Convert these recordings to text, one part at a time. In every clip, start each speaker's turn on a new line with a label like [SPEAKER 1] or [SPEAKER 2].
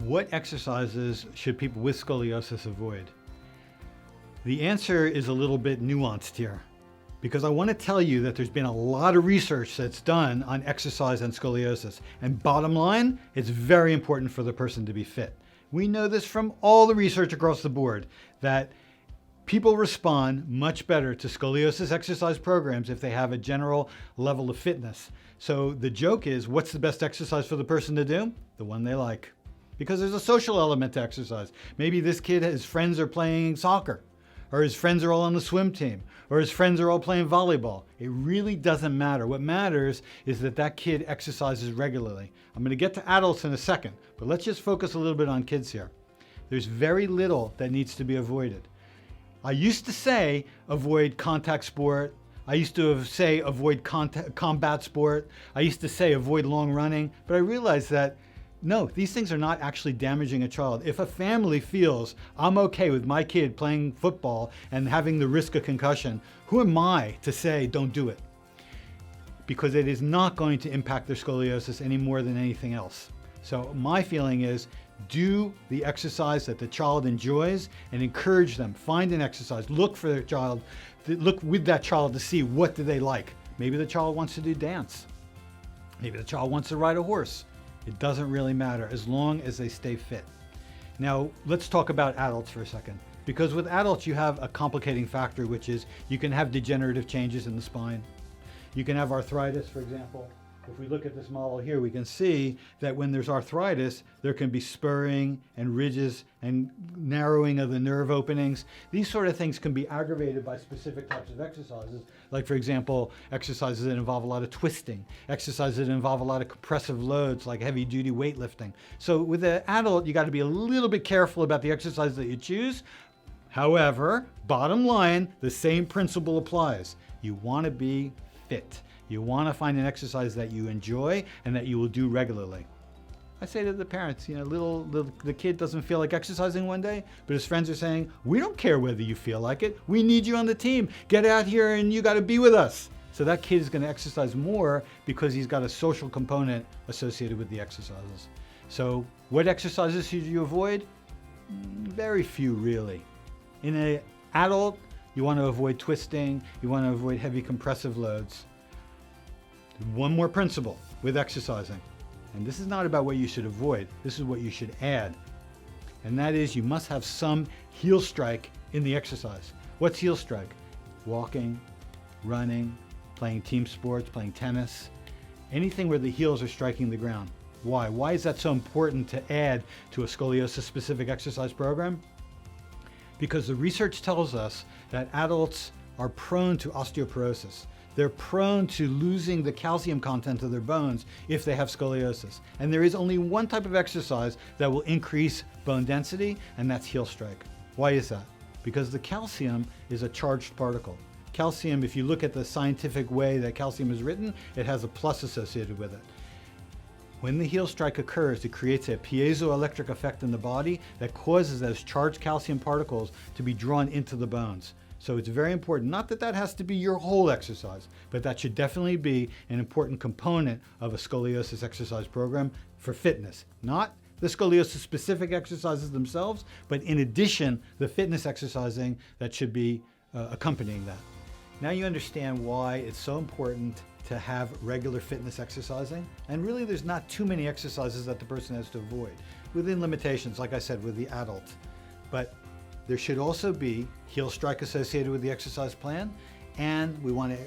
[SPEAKER 1] What exercises should people with scoliosis avoid? The answer is a little bit nuanced here, because I want to tell you that there's been a lot of research that's done on exercise and scoliosis. And bottom line, it's very important for the person to be fit. We know this from all the research across the board, that people respond much better to scoliosis exercise programs if they have a general level of fitness. So the joke is, what's the best exercise for the person to do? The one they like. Because there's a social element to exercise. Maybe this kid, his friends are playing soccer, or his friends are all on the swim team, or his friends are all playing volleyball. It really doesn't matter. What matters is that that kid exercises regularly. I'm going to get to adults in a second, but let's just focus a little bit on kids here. There's very little that needs to be avoided. I used to say avoid contact sport. I used to say avoid combat sport. I used to say avoid long running, but I realized that no, these things are not actually damaging a child. If a family feels I'm okay with my kid playing football and having the risk of concussion, who am I to say don't do it? Because it is not going to impact their scoliosis any more than anything else. So my feeling is do the exercise that the child enjoys and encourage them. Find an exercise, look for their child, look with that child to see what do they like. Maybe the child wants to do dance. Maybe the child wants to ride a horse. It doesn't really matter as long as they stay fit. Now, let's talk about adults for a second. Because with adults, you have a complicating factor, which is you can have degenerative changes in the spine. You can have arthritis, for example. If we look at this model here, we can see that when there's arthritis, there can be spurring and ridges and narrowing of the nerve openings. These sort of things can be aggravated by specific types of exercises. Like, for example, exercises that involve a lot of twisting, exercises that involve a lot of compressive loads, like heavy duty weightlifting. So with an adult, you got to be a little bit careful about the exercise that you choose. However, bottom line, the same principle applies. You want to be fit. You want to find an exercise that you enjoy and that you will do regularly. I say to the parents, the kid doesn't feel like exercising one day, but his friends are saying, we don't care whether you feel like it. We need you on the team. Get out here and you got to be with us. So that kid is going to exercise more because he's got a social component associated with the exercises. So what exercises should you avoid? Very few, really. In an adult, you want to avoid twisting. You want to avoid heavy compressive loads. One more principle with exercising, and this is not about what you should avoid, this is what you should add. And that is you must have some heel strike in the exercise. What's heel strike? Walking, running, playing team sports, playing tennis, anything where the heels are striking the ground. Why? Why is that so important to add to a scoliosis specific exercise program? Because the research tells us that adults are prone to osteoporosis. They're prone to losing the calcium content of their bones if they have scoliosis. And there is only one type of exercise that will increase bone density, and that's heel strike. Why is that? Because the calcium is a charged particle. Calcium, if you look at the scientific way that calcium is written, it has a plus associated with it. When the heel strike occurs, it creates a piezoelectric effect in the body that causes those charged calcium particles to be drawn into the bones. So it's very important, not that that has to be your whole exercise, but that should definitely be an important component of a scoliosis exercise program for fitness. Not the scoliosis specific exercises themselves, but in addition, the fitness exercising that should be accompanying that. Now you understand why it's so important to have regular fitness exercising. And really there's not too many exercises that the person has to avoid, within limitations, like I said, with the adult. But there should also be heel strike associated with the exercise plan, and we want to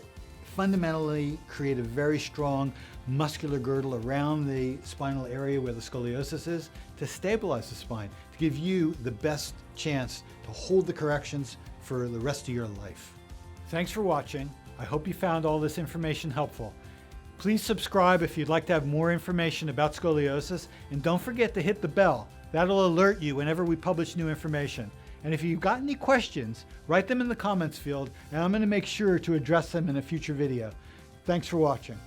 [SPEAKER 1] fundamentally create a very strong muscular girdle around the spinal area where the scoliosis is to stabilize the spine, to give you the best chance to hold the corrections for the rest of your life. Thanks for watching. I hope you found all this information helpful. Please subscribe if you'd like to have more information about scoliosis, and don't forget to hit the bell. That'll alert you whenever we publish new information. And if you've got any questions, write them in the comments field, and I'm going to make sure to address them in a future video. Thanks for watching.